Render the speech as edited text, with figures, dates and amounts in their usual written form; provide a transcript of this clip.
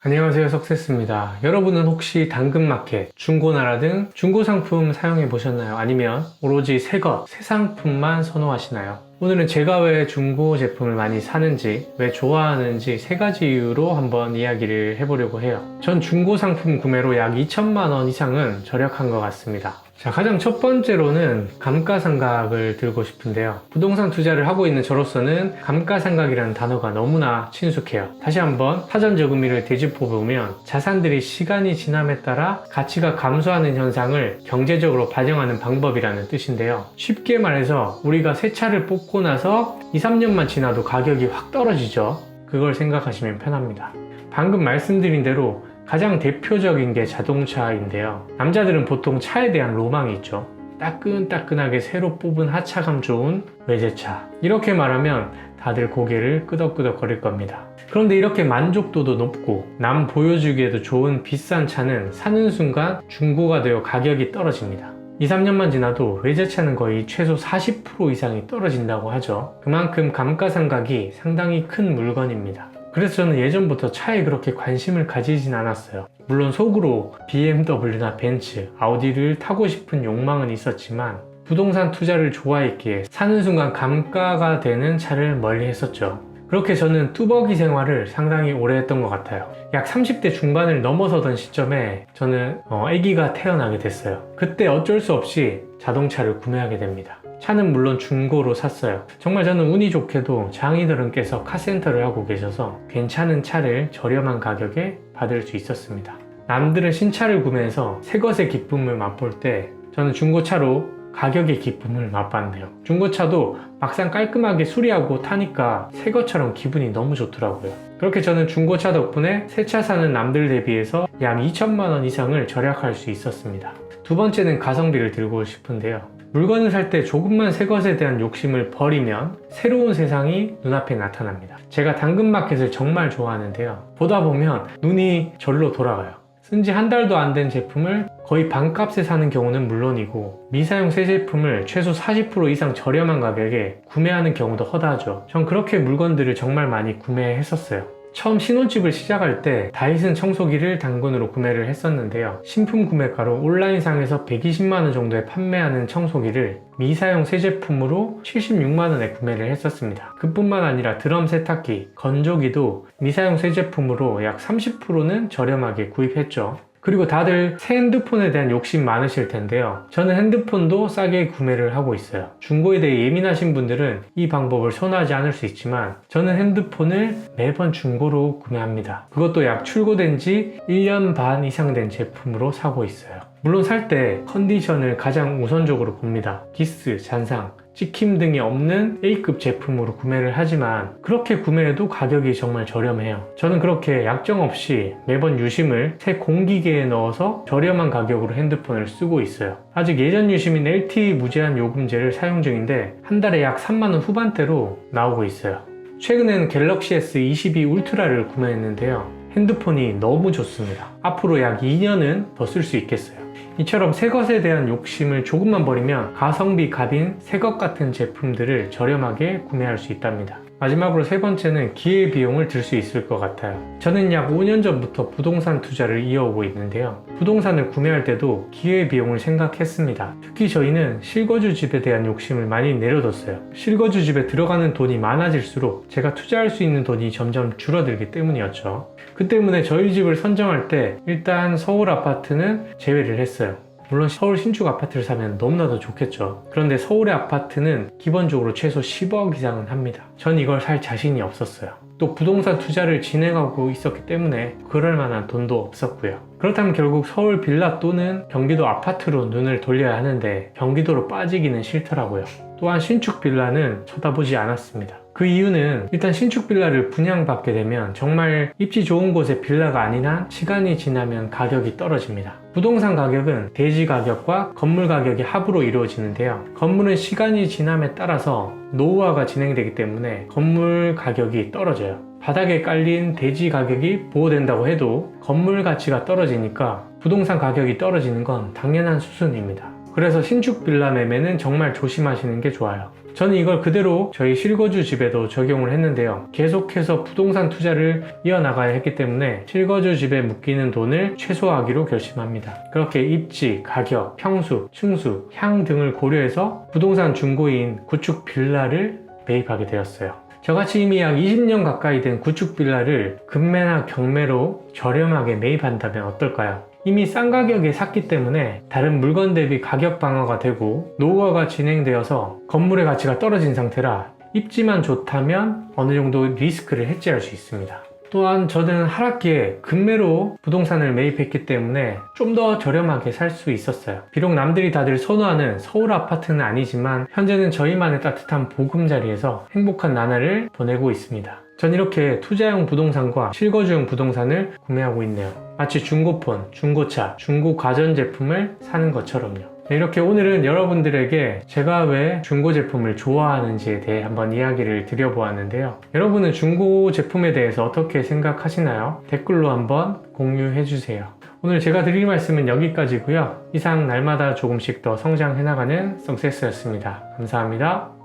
안녕하세요, 석세스입니다. 여러분은 혹시 당근마켓, 중고나라 등 중고상품 사용해 보셨나요? 아니면 오로지 새것, 새 상품만 선호하시나요? 오늘은 제가 왜 중고 제품을 많이 사는지, 왜 좋아하는지 세 가지 이유로 한번 이야기를 해보려고 해요. 전 중고 상품 구매로 약 2천만 원 이상은 절약한 것 같습니다. 자, 가장 첫 번째로는 감가상각을 들고 싶은데요. 부동산 투자를 하고 있는 저로서는 감가상각이라는 단어가 너무나 친숙해요. 다시 한번 사전저금리를 되짚어보면 자산들이 시간이 지남에 따라 가치가 감소하는 현상을 경제적으로 반영하는 방법이라는 뜻인데요. 쉽게 말해서 우리가 새 차를 뽑고 나서 2, 3년만 지나도 가격이 확 떨어지죠. 그걸 생각하시면 편합니다. 방금 말씀드린 대로 가장 대표적인 게 자동차인데요. 남자들은 보통 차에 대한 로망이 있죠. 따끈따끈하게 새로 뽑은 하차감 좋은 외제차. 이렇게 말하면 다들 고개를 끄덕끄덕 거릴 겁니다. 그런데 이렇게 만족도도 높고 남 보여주기에도 좋은 비싼 차는 사는 순간 중고가 되어 가격이 떨어집니다. 2, 3년만 지나도 외제차는 거의 최소 40% 이상이 떨어진다고 하죠. 그만큼 감가상각이 상당히 큰 물건입니다. 그래서 저는 예전부터 차에 그렇게 관심을 가지진 않았어요. 물론 속으로 BMW나 벤츠, 아우디를 타고 싶은 욕망은 있었지만 부동산 투자를 좋아했기에 사는 순간 감가가 되는 차를 멀리 했었죠. 그렇게 저는 뚜벅이 생활을 상당히 오래 했던 것 같아요. 약 30대 중반을 넘어서던 시점에 저는 아기가 태어나게 됐어요. 그때 어쩔 수 없이 자동차를 구매하게 됩니다. 차는 물론 중고로 샀어요. 정말 저는 운이 좋게도 장인어른께서 카센터를 하고 계셔서 괜찮은 차를 저렴한 가격에 받을 수 있었습니다. 남들은 신차를 구매해서 새것의 기쁨을 맛볼 때 저는 중고차로 가격의 기쁨을 맛봤네요. 중고차도 막상 깔끔하게 수리하고 타니까 새것처럼 기분이 너무 좋더라고요. 그렇게 저는 중고차 덕분에 새 차 사는 남들 대비해서 약 2천만 원 이상을 절약할 수 있었습니다. 두 번째는 가성비를 들고 싶은데요. 물건을 살 때 조금만 새 것에 대한 욕심을 버리면 새로운 세상이 눈앞에 나타납니다. 제가 당근마켓을 정말 좋아하는데요. 보다 보면 눈이 절로 돌아가요. 쓴지 한 달도 안 된 제품을 거의 반값에 사는 경우는 물론이고 미사용 새 제품을 최소 40% 이상 저렴한 가격에 구매하는 경우도 허다하죠. 전 그렇게 물건들을 정말 많이 구매했었어요. 처음 신혼집을 시작할 때 다이슨 청소기를 당근으로 구매를 했었는데요. 신품 구매가로 온라인상에서 120만원 정도에 판매하는 청소기를 미사용 새 제품으로 76만원에 구매를 했었습니다. 그뿐만 아니라 드럼 세탁기, 건조기도 미사용 새 제품으로 약 30%는 저렴하게 구입했죠. 그리고 다들 새 핸드폰에 대한 욕심 많으실 텐데요. 저는 핸드폰도 싸게 구매를 하고 있어요. 중고에 대해 예민하신 분들은 이 방법을 선호하지 않을 수 있지만 저는 핸드폰을 매번 중고로 구매합니다. 그것도 약 출고된 지 1년 반 이상 된 제품으로 사고 있어요. 물론 살 때 컨디션을 가장 우선적으로 봅니다. 기스, 잔상, 찍힘 등이 없는 A급 제품으로 구매를 하지만 그렇게 구매해도 가격이 정말 저렴해요. 저는 그렇게 약정 없이 매번 유심을 새 공기계에 넣어서 저렴한 가격으로 핸드폰을 쓰고 있어요. 아직 예전 유심인 LTE 무제한 요금제를 사용 중인데 한 달에 약 3만원 후반대로 나오고 있어요. 최근에는 갤럭시 S22 울트라를 구매했는데요. 핸드폰이 너무 좋습니다. 앞으로 약 2년은 더 쓸 수 있겠어요. 이처럼 새것에 대한 욕심을 조금만 버리면 가성비 갑인 새것 같은 제품들을 저렴하게 구매할 수 있답니다. 마지막으로 세 번째는 기회비용을 들 수 있을 것 같아요. 저는 약 5년 전부터 부동산 투자를 이어오고 있는데요. 부동산을 구매할 때도 기회비용을 생각했습니다. 특히 저희는 실거주 집에 대한 욕심을 많이 내려뒀어요. 실거주 집에 들어가는 돈이 많아질수록 제가 투자할 수 있는 돈이 점점 줄어들기 때문이었죠. 그 때문에 저희 집을 선정할 때 일단 서울 아파트는 제외를 했어요. 물론 서울 신축 아파트를 사면 너무나도 좋겠죠. 그런데 서울의 아파트는 기본적으로 최소 10억 이상은 합니다. 전 이걸 살 자신이 없었어요. 또 부동산 투자를 진행하고 있었기 때문에 그럴 만한 돈도 없었고요. 그렇다면 결국 서울 빌라 또는 경기도 아파트로 눈을 돌려야 하는데 경기도로 빠지기는 싫더라고요. 또한 신축 빌라는 쳐다보지 않았습니다. 그 이유는 일단 신축 빌라를 분양받게 되면 정말 입지 좋은 곳의 빌라가 아닌 한 시간이 지나면 가격이 떨어집니다. 부동산 가격은 대지 가격과 건물 가격이 합으로 이루어지는데요. 건물은 시간이 지남에 따라서 노후화가 진행되기 때문에 건물 가격이 떨어져요. 바닥에 깔린 대지 가격이 보호된다고 해도 건물 가치가 떨어지니까 부동산 가격이 떨어지는 건 당연한 수순입니다. 그래서 신축 빌라 매매는 정말 조심하시는 게 좋아요. 저는 이걸 그대로 저희 실거주 집에도 적용을 했는데요. 계속해서 부동산 투자를 이어나가야 했기 때문에 실거주 집에 묶이는 돈을 최소화하기로 결심합니다. 그렇게 입지, 가격, 평수, 층수, 향 등을 고려해서 부동산 중고인 구축 빌라를 매입하게 되었어요. 저같이 이미 약 20년 가까이 된 구축 빌라를 금매나 경매로 저렴하게 매입한다면 어떨까요? 이미 싼 가격에 샀기 때문에 다른 물건 대비 가격 방어가 되고 노후화가 진행되어서 건물의 가치가 떨어진 상태라 입지만 좋다면 어느 정도 리스크를 해지할 수 있습니다. 또한 저는 하락기에 금매로 부동산을 매입했기 때문에 좀 더 저렴하게 살 수 있었어요. 비록 남들이 다들 선호하는 서울 아파트는 아니지만 현재는 저희만의 따뜻한 보금자리에서 행복한 나날을 보내고 있습니다. 전 이렇게 투자용 부동산과 실거주용 부동산을 구매하고 있네요. 마치 중고폰, 중고차, 중고 가전제품을 사는 것처럼요. 이렇게 오늘은 여러분들에게 제가 왜 중고 제품을 좋아하는지에 대해 한번 이야기를 드려보았는데요. 여러분은 중고 제품에 대해서 어떻게 생각하시나요? 댓글로 한번 공유해주세요. 오늘 제가 드릴 말씀은 여기까지고요. 이상 날마다 조금씩 더 성장해나가는 석세스였습니다. 감사합니다.